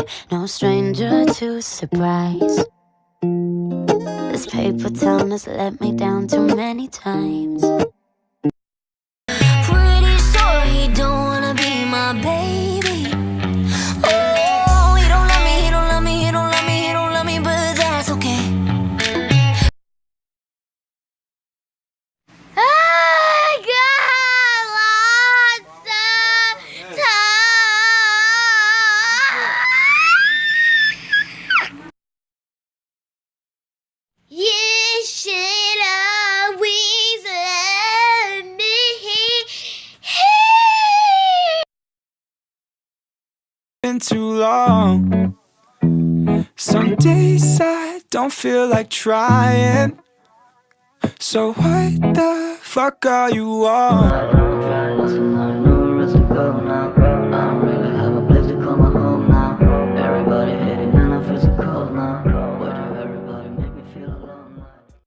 right, no stranger to surprise. This paper town has let me down too many times. Pretty sure he don't wanna be my baby. Oh, he don't love me, he don't love me, he don't love me, he don't love me, but that's okay. I got lots of time. You should always let me. Been too long. Some days I don't feel like trying. So what the fuck are you on?